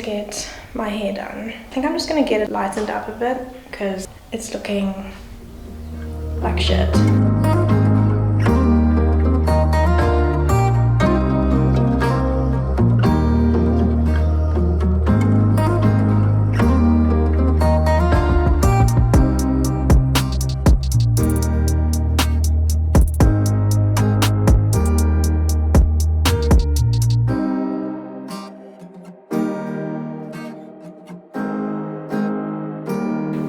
get my hair done. I think I'm just gonna get it lightened up a bit because it's looking like shit.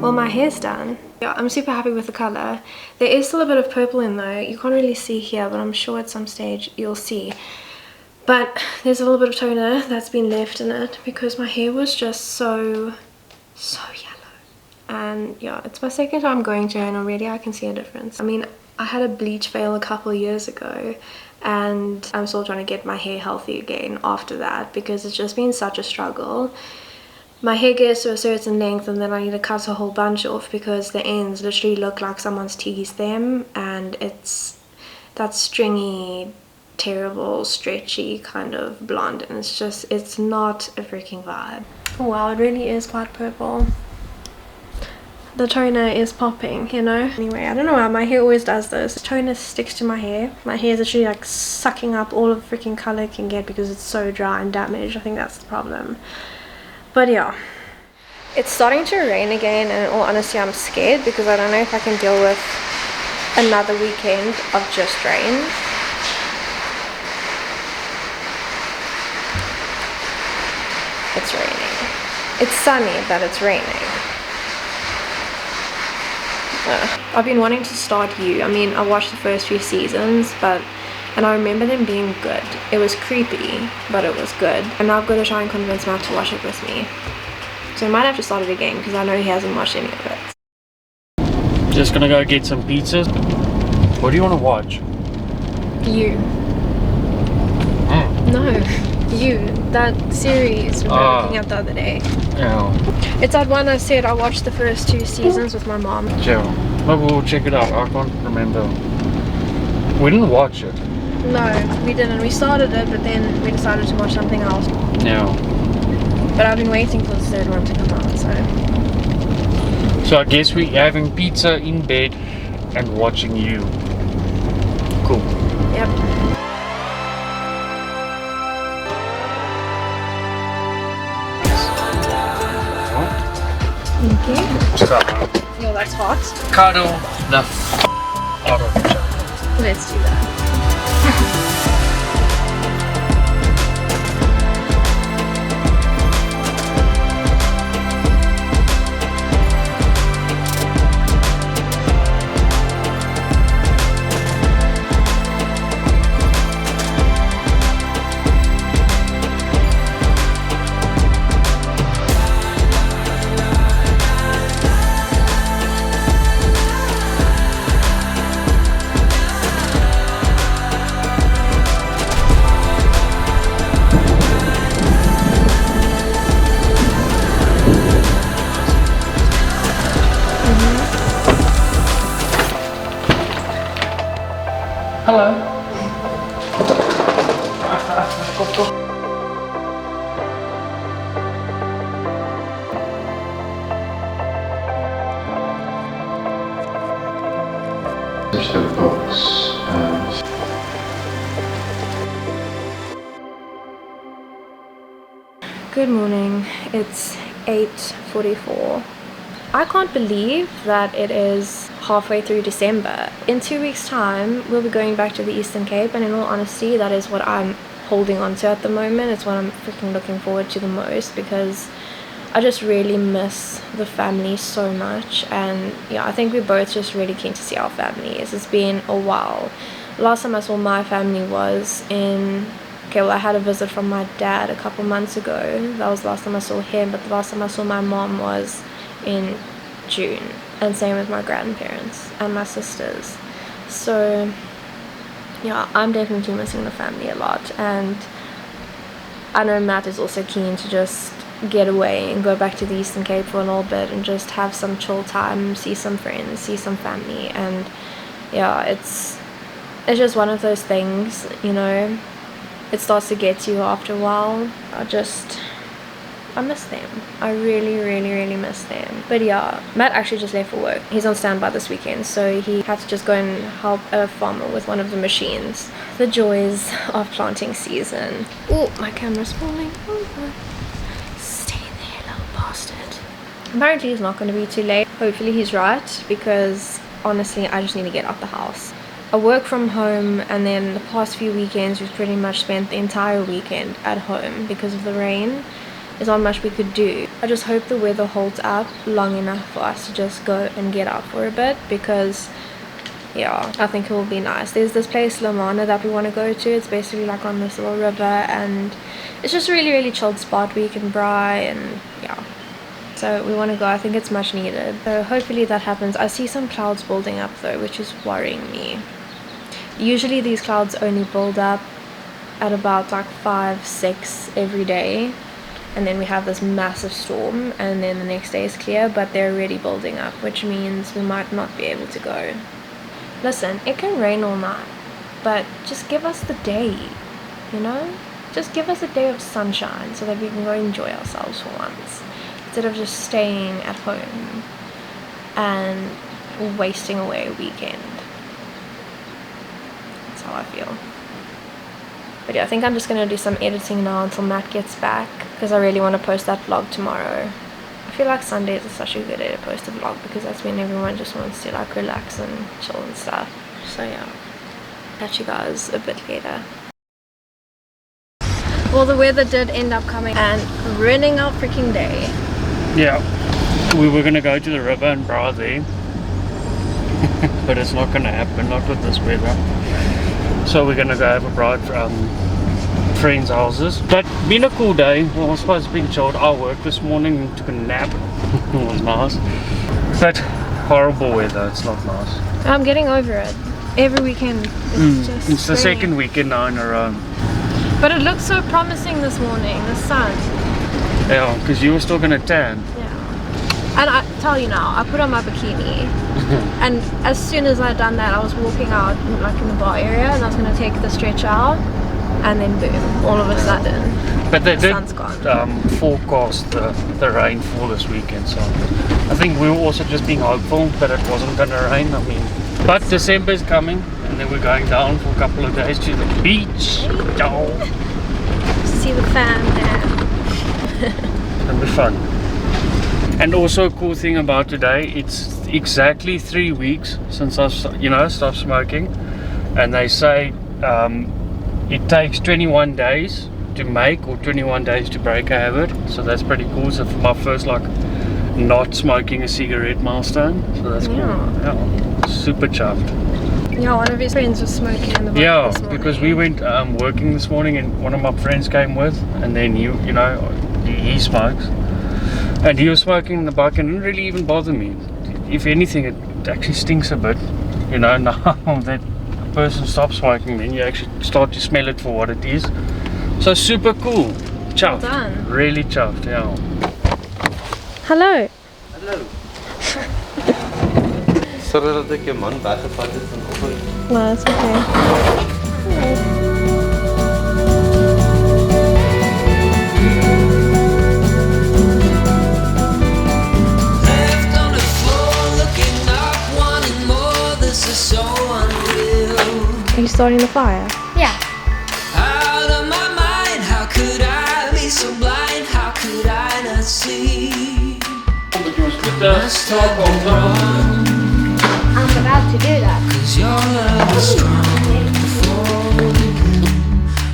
Well, my hair's done. Yeah, I'm super happy with the color. There is still a bit of purple in though. You can't really see here, but I'm sure at some stage you'll see. But there's a little bit of toner that's been left in it because my hair was just so yellow. And yeah, it's my second time going to her and already I can see a difference. I mean, I had a bleach fail a couple of years ago and I'm still trying to get my hair healthy again after that because it's just been such a struggle. My hair gets to a certain length and then I need to cut a whole bunch off because the ends literally look like someone's teased them, and it's that stringy, terrible, stretchy kind of blonde, and it's not a freaking vibe. Oh wow, it really is quite purple. The toner is popping, you know? Anyway, I don't know why my hair always does this. The toner sticks to my hair. My hair is actually like sucking up all of the freaking color it can get because it's so dry and damaged. I think that's the problem. But yeah, it's starting to rain again, and in all honesty I'm scared because I don't know if I can deal with another weekend of just rain. It's raining. It's sunny, but it's raining. I've been wanting to start You. I mean, I watched the first few seasons, and I remember them being good. It was creepy, but it was good. And now I've got to try and convince Matt to watch it with me. So I might have to start it again because I know he hasn't watched any of it. Just gonna go get some pizzas. What do you want to watch? You. No, You. That series we were looking at the other day. Yeah. It's that one I said I watched the first 2 seasons with my mom. Yeah. Maybe we'll check it out. I can't remember. We didn't watch it. No, we didn't. We started it, but then we decided to watch something else. Yeah. But I've been waiting for the 3rd one to come out, so... So I guess we're having pizza in bed and watching You. Cool. Yep. Okay. Yo, that's hot. Cuddle the out of each other. Let's do that. Hello. The books and Good morning. It's 8:44. I can't believe that it is halfway through December. In 2 weeks' time, we'll be going back to the Eastern Cape, and in all honesty, that is what I'm holding on to at the moment. It's what I'm freaking looking forward to the most because I just really miss the family so much. And yeah, I think we're both just really keen to see our families. It's been a while. Last time I saw my family was in... Okay, well, I had a visit from my dad a couple months ago. That was the last time I saw him, but the last time I saw my mom was in June, and same with my grandparents and my sisters. So yeah, I'm definitely missing the family a lot, and I know Matt is also keen to just get away and go back to the Eastern Cape for a little bit and just have some chill time, see some friends, see some family. And yeah, it's just one of those things, you know, it starts to get to you after a while. I miss them. I really, really, really miss them. But yeah, Matt actually just left for work. He's on standby this weekend, so he had to just go and help a farmer with one of the machines. The joys of planting season. Oh, my camera's falling over. Stay there, little bastard. Apparently he's not going to be too late. Hopefully he's right, because honestly I just need to get out the house. I work from home, and then the past few weekends we've pretty much spent the entire weekend at home because of the rain. There's not much we could do. I just hope the weather holds up long enough for us to just go and get out for a bit, because yeah, I think it will be nice. There's this place Lamana that we want to go to. It's basically like on this little river, and it's just a really, really chilled spot where you can braai, and yeah, so we want to go. I think it's much needed, so hopefully that happens. I see some clouds building up though, which is worrying me. Usually these clouds only build up at about like 5-6 every day, and then we have this massive storm, and then the next day is clear, but they're already building up, which means we might not be able to go. Listen, it can rain all night, but just give us the day, you know? Just give us a day of sunshine so that we can go enjoy ourselves for once, instead of just staying at home and wasting away a weekend. That's how I feel. But yeah, I think I'm just going to do some editing now until Matt gets back, because I really want to post that vlog tomorrow. I feel like Sundays are such a good day to post a vlog, because that's when everyone just wants to like relax and chill and stuff. So yeah, catch you guys a bit later. Well, the weather did end up coming and ruining our freaking day. Yeah, we were gonna go to the river and braai there, but it's not gonna happen, not with this weather. So we're gonna go have a braai at friends' houses. But been a cool day. Well, I suppose it's been chilled. I worked this morning and took a nap. It was nice, but horrible weather. It's not nice. I'm getting over it. Every weekend It's the second weekend now in a row. But it looks so promising this morning, the sun. Yeah, because you were still gonna tan. Yeah. And I tell you now, I put on my bikini, and as soon as I'd done that, I was walking out like in the bar area, and I was gonna take the stretch out, and then boom, all of a sudden, but they the did sun's gone. forecast the rainfall this weekend, so I think we were also just being hopeful that it wasn't gonna rain. I mean, but December is coming, and then we're going down for a couple of days to the beach. See the fam there. It'll be fun. And also a cool thing about today, it's exactly 3 weeks since I've stopped smoking, and they say it takes 21 days to make or 21 days to break a habit, so that's pretty cool. So for my first like not smoking a cigarette milestone, so that's cool. Yeah, super chuffed. Yeah, one of his friends was smoking in the bar. Yeah, this morning. because we went working this morning, and one of my friends came with, and then he smokes, and he was smoking in the bike, and it didn't really even bother me. If anything, it actually stinks a bit, now that a person stops smoking, then you actually start to smell it for what it is. So super cool. Chuffed. Well done. Really chuffed, yeah. Hello. Hello. Sorry dat ek jou man weggevat het vanoggend. No, it's okay. Left on the floor, looking up, wanting more. This is so unreal. Are you starting the fire? Yeah. Out of my mind, how could I be so blind? How could I not see? Must have been wrong, I'm about to do that. 'cause your love is strong for me.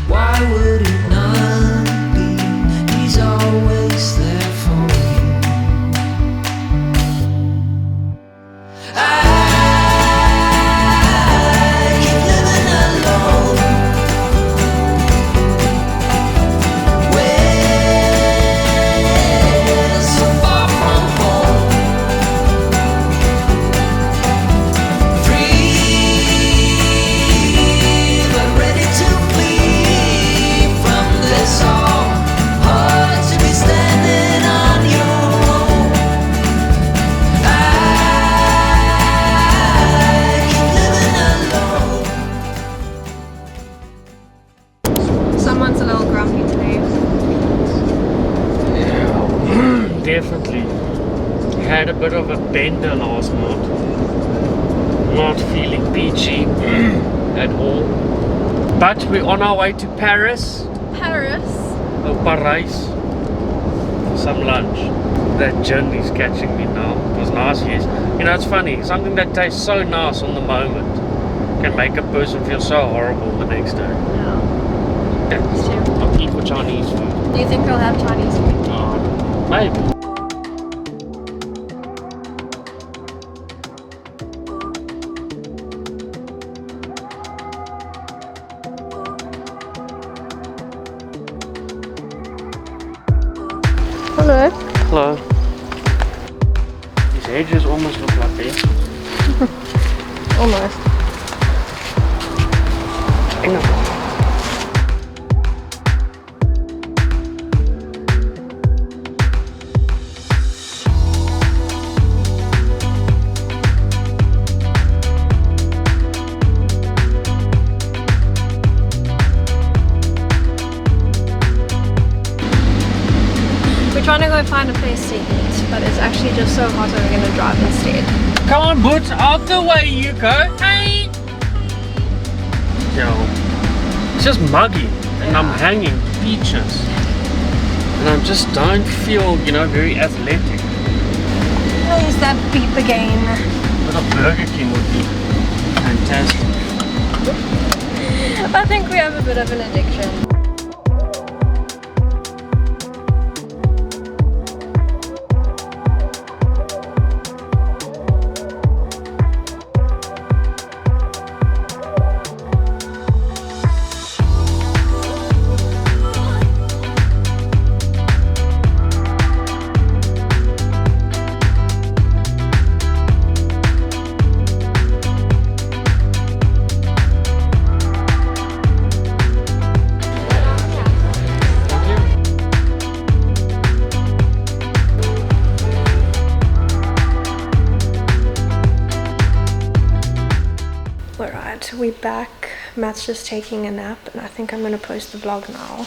Why would it not be? He's always there for you. I keep living alone. We're so far from home. Free definitely had a bit of a bender last night. Not feeling peachy at all. But we're on our way to Paris. Paris. Oh, Parys. For some lunch. That gin is catching me now. It was nice, yes. You know, it's funny. Something that tastes so nice on the moment can make a person feel so horrible the next day. Yeah. I'll eat for Chinese food. Do you think they'll have Chinese food? Maybe. Hello. Hello. These edges almost look like this. Almost. We're trying to go find a place to eat, but it's actually just so hot that we're going to drive instead. Come on, Boots, out the way you go. Hey! Yo, it's just muggy, and I'm hanging peaches. And I just don't feel, you know, very athletic. There's that beep again. But a Burger King would be fantastic. I think we have a bit of an addiction. Alright, we're back. Matt's just taking a nap and I think I'm going to post the vlog now.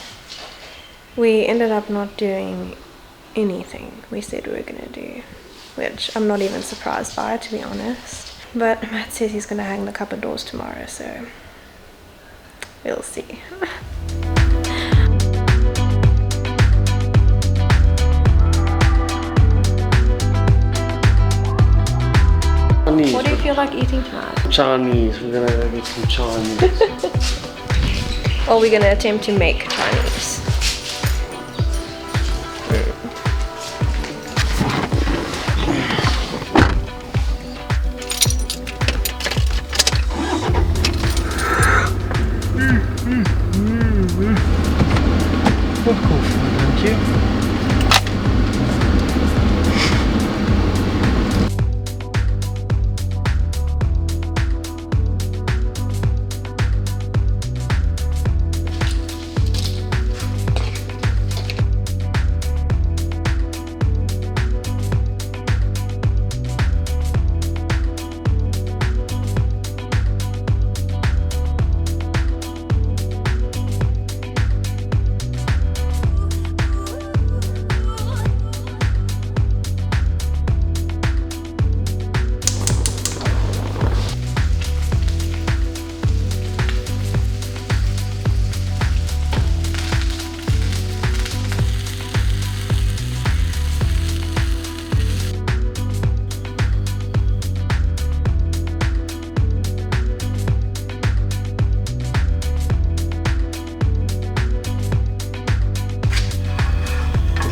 We ended up not doing anything we said we were going to do, which I'm not even surprised by, to be honest. But Matt says he's going to hang the cupboard doors tomorrow, so we'll see. What do you feel like eating tonight? Chinese, we're gonna go get some Chinese. Or we're gonna attempt to make Chinese. What cool food, thank you.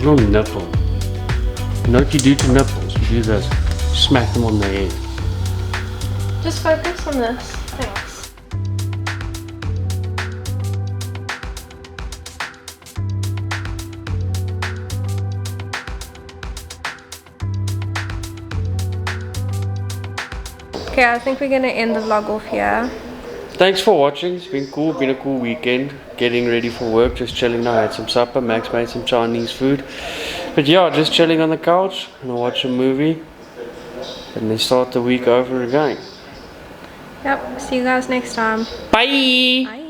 No nipple. You know what you do to nipples? You do this. Smack them on the head. Just focus on this. Thanks. Okay, I think we're gonna end the vlog off here. Thanks for watching. It's been cool. Been a cool weekend. Getting ready for work. Just chilling now. Had some supper. Max made some Chinese food. But yeah, just chilling on the couch. Gonna watch a movie. And then start the week over again. Yep, see you guys next time. Bye! Bye.